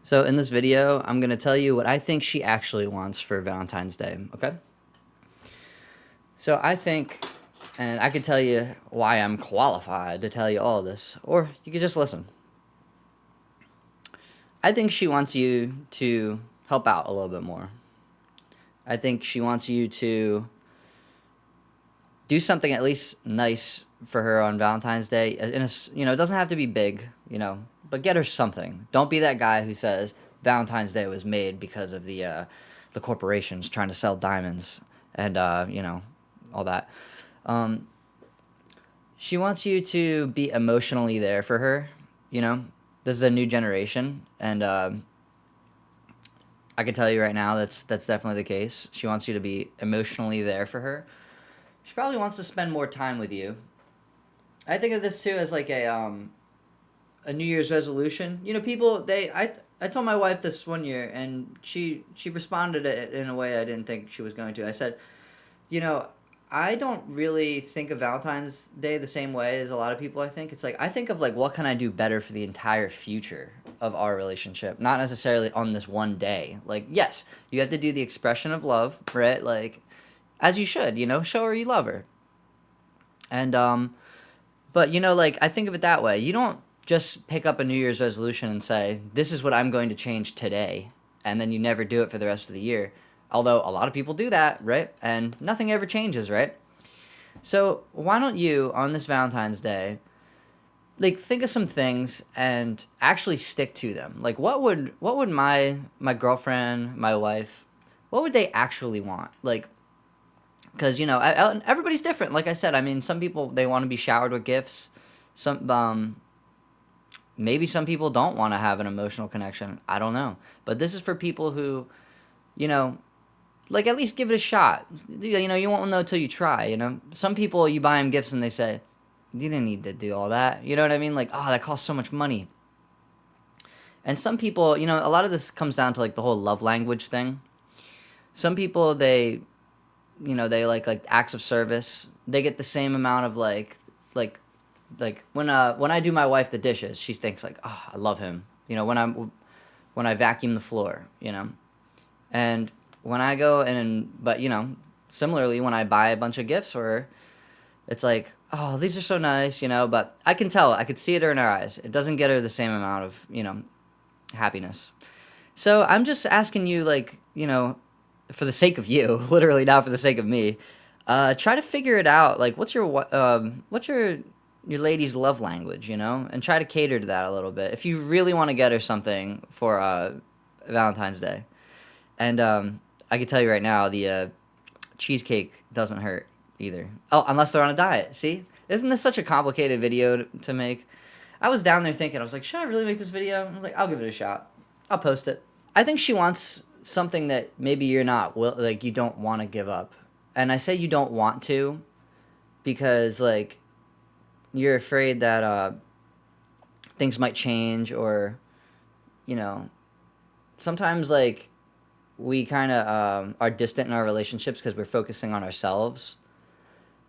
So in this video, I'm going to tell you what I think she actually wants for Valentine's Day, okay? So I think, and I could tell you why I'm qualified to tell you all this, or you could just listen. I think she wants you to help out a little bit more. I think she wants you to do something at least nice for her on Valentine's Day. It doesn't have to be big, but get her something. Don't be that guy who says Valentine's Day was made because of the corporations trying to sell diamonds and all that. Um, she wants you to be emotionally there for her. This is a new generation, and I can tell you right now that's definitely the case. She wants you to be emotionally there for her. She probably wants to spend more time with you. I think of this too as like a New Year's resolution. People I told my wife this one year, and she responded it in a way I didn't think she was going to. I said, you know, I don't really think of Valentine's Day the same way as a lot of people. I think it's like I think of like what can I do better for the entire future of our relationship, not necessarily on this one day. Like yes, you have to do the expression of love, right? Like as you should, show her you love her. And but like I think of it that way. You don't just pick up a New Year's resolution and say, "This is what I'm going to change today," and then you never do it for the rest of the year. Although a lot of people do that, right? And nothing ever changes, right? So why don't you on this Valentine's Day, like think of some things and actually stick to them? Like what would my girlfriend, my wife, what would they actually want? Like because everybody's different. Like I said, I mean, some people they want to be showered with gifts. Some maybe some people don't want to have an emotional connection. I don't know, but this is for people who, you know, like at least give it a shot. You won't know till you try. Some people you buy them gifts and they say, you didn't need to do all that. You know what I mean? Like, oh, that costs so much money. And some people, a lot of this comes down to like the whole love language thing. Some people they like acts of service. They get the same amount of like when I do my wife the dishes, she thinks like, oh, I love him. When I vacuum the floor, and when I go but similarly when I buy a bunch of gifts for her, it's like, oh, these are so nice, but I can tell, I could see it in her eyes. It doesn't get her the same amount of happiness. So I'm just asking you, like, for the sake of you, literally not for the sake of me, try to figure it out. Like, what's your lady's love language, and try to cater to that a little bit. If you really want to get her something for Valentine's Day, and I can tell you right now, the cheesecake doesn't hurt either. Oh, unless they're on a diet. See, isn't this such a complicated video to make? I was down there thinking, I was like, should I really make this video? I was like, I'll give it a shot. I'll post it. I think she wants something that maybe you're not like you don't want to give up. And I say you don't want to because like you're afraid that things might change, or you know sometimes like we kind of are distant in our relationships because we're focusing on ourselves.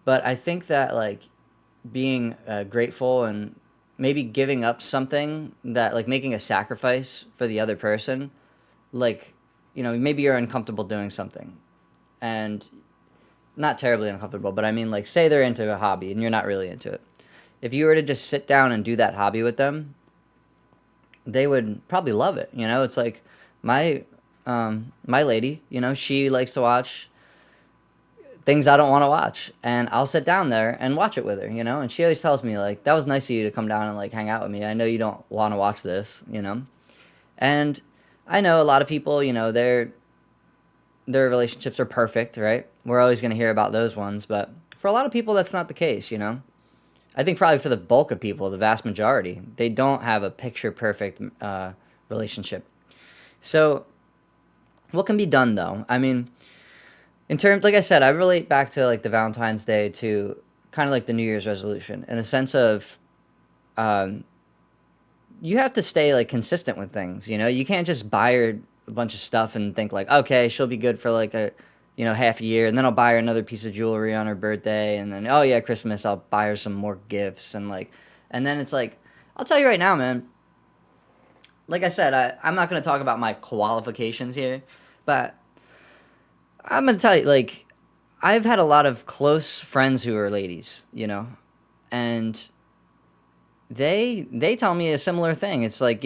But I think that like being grateful and maybe giving up something, that like making a sacrifice for the other person, like maybe you're uncomfortable doing something, and not terribly uncomfortable, but I mean like say they're into a hobby and you're not really into it. If you were to just sit down and do that hobby with them, they would probably love it. It's like my my lady, she likes to watch things I don't want to watch, and I'll sit down there and watch it with her, and she always tells me like, that was nice of you to come down and like hang out with me. I know you don't want to watch this. And I know a lot of people, their relationships are perfect, right? We're always going to hear about those ones, but for a lot of people that's not the case. I think probably for the bulk of people, the vast majority, they don't have a picture perfect relationship. So what can be done though? I mean, in terms, like I said, I relate back to like the Valentine's Day to kind of like the New Year's resolution in a sense of um, you have to stay like consistent with things. You can't just buy her a bunch of stuff and think like, okay, she'll be good for like a half a year, and then I'll buy her another piece of jewelry on her birthday, and then oh yeah, Christmas I'll buy her some more gifts, and then it's like, I'll tell you right now, man, like I said, I'm not going to talk about my qualifications here, but I'm going to tell you, like, I've had a lot of close friends who are ladies, and they tell me a similar thing. It's like,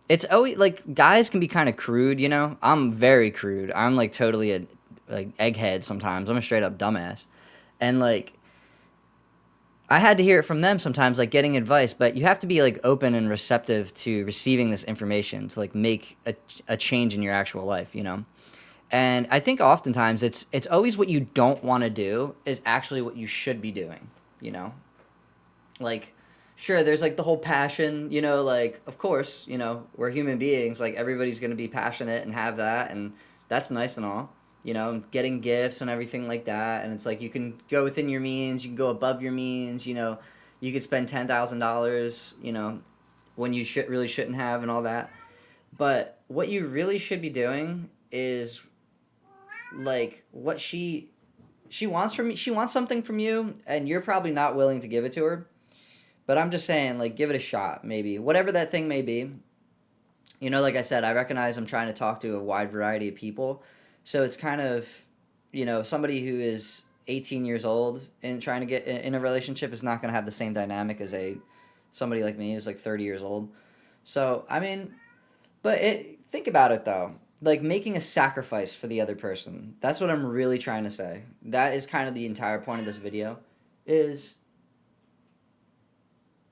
it's always like guys can be kind of crude. I'm very crude. I'm like totally a like egghead sometimes. I'm a straight up dumbass. And like I had to hear it from them sometimes, like getting advice, but you have to be like open and receptive to receiving this information to like make a change in your actual life. And I think oftentimes it's always what you don't want to do is actually what you should be doing, you know? Like sure, there's like the whole passion, like of course, we're human beings, like everybody's going to be passionate and have that, and that's nice and all. Getting gifts and everything like that, and it's like you can go within your means, you can go above your means, you could spend $10,000, when you really shouldn't have and all that. But what you really should be doing is like what she wants from me. She wants something from you, and you're probably not willing to give it to her. But I'm just saying, like, give it a shot, maybe. Whatever that thing may be. Like I said, I recognize I'm trying to talk to a wide variety of people. So it's kind of, somebody who is 18 years old and trying to get in a relationship is not going to have the same dynamic as somebody like me who's like 30 years old. So, I mean, but think about it, though. Like, making a sacrifice for the other person. That's what I'm really trying to say. That is kind of the entire point of this video, is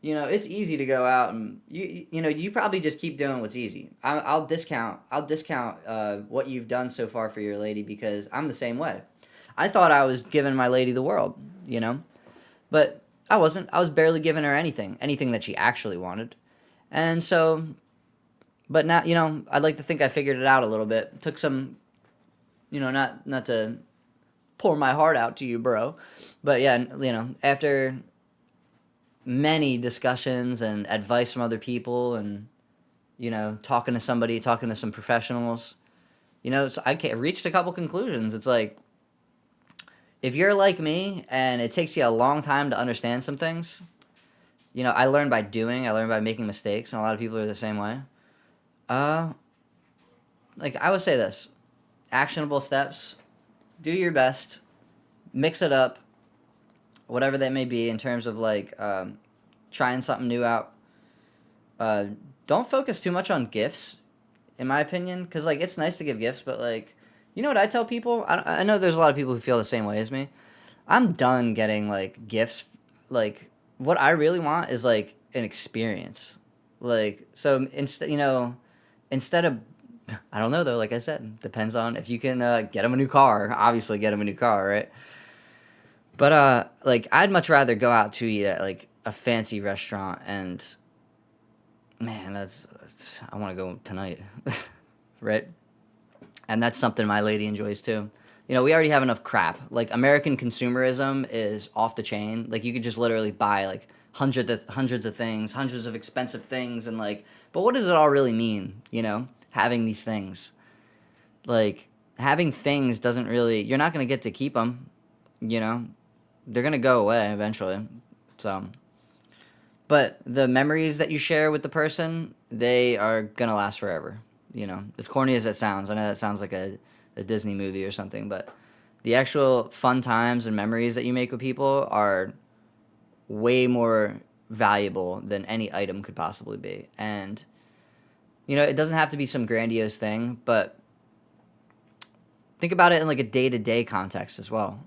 it's easy to go out and you probably just keep doing what's easy. I'll discount what you've done so far for your lady because I'm the same way. I thought I was giving my lady the world, but I wasn't. I was barely giving her anything that she actually wanted. And so, but now, I'd like to think I figured it out a little bit. Took some, not to pour my heart out to you, bro, but yeah, after many discussions and advice from other people and talking to some professionals, so I reached a couple conclusions. It's like if you're like me and it takes you a long time to understand some things, I learned by doing, I learned by making mistakes, and a lot of people are the same way. Like I would say this: actionable steps, do your best, mix it up, whatever that may be in terms of like trying something new out. Don't focus too much on gifts, in my opinion, because like it's nice to give gifts, but like what I tell people, I know there's a lot of people who feel the same way as me. I'm done getting like gifts. Like what I really want is like an experience. Like so instead of I don't know though. Like I said, depends on if you can get them a new car. Obviously, get them a new car, right? But like I'd much rather go out to eat at like a fancy restaurant, and man, I want to go tonight, right? And that's something my lady enjoys too. We already have enough crap. Like American consumerism is off the chain. Like you could just literally buy like hundreds of things, hundreds of expensive things, and like, but what does it all really mean? Having these things, like having things doesn't really. You're not gonna get to keep them. They're gonna go away eventually. So, but the memories that you share with the person, they are gonna last forever. As corny as that sounds, I know that sounds like a Disney movie or something, but the actual fun times and memories that you make with people are way more valuable than any item could possibly be. And it doesn't have to be some grandiose thing, but think about it in like a day-to-day context as well.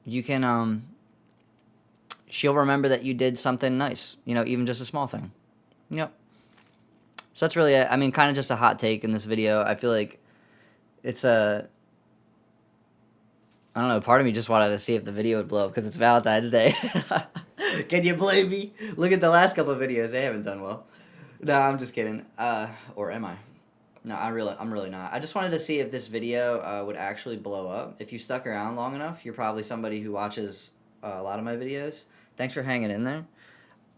You can she'll remember that you did something nice, even just a small thing. Yep. So that's really it. I mean, kind of just a hot take in this video. I feel like it's I don't know, part of me just wanted to see if the video would blow up because it's Valentine's Day. Can you blame me? Look at the last couple of videos. They haven't done well. No, I'm just kidding. Or am I? No, I'm really not. I just wanted to see if this video would actually blow up. If you stuck around long enough, you're probably somebody who watches a lot of my videos. Thanks for hanging in there.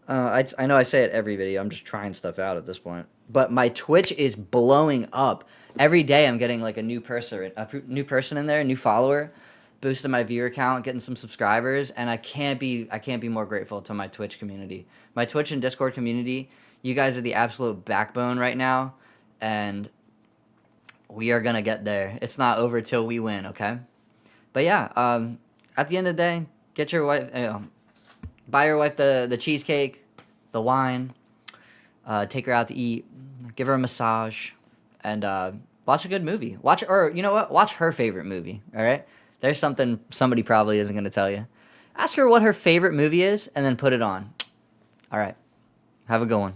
I know I say it every video. I'm just trying stuff out at this point. But my Twitch is blowing up. Every day I'm getting like a new person in there, a new follower, boosting my viewer count, getting some subscribers, and I can't be more grateful to my Twitch community. My Twitch and Discord community, You guys are the absolute backbone right now, and we are gonna get there. It's not over till we win, okay? But yeah, at the end of the day, get your wife, buy your wife the cheesecake, the wine, take her out to eat, give her a massage, and watch a good movie. Watch, or you know what? Watch her favorite movie. All right. There's something somebody probably isn't gonna tell you. Ask her what her favorite movie is, and then put it on. All right. Have a good one.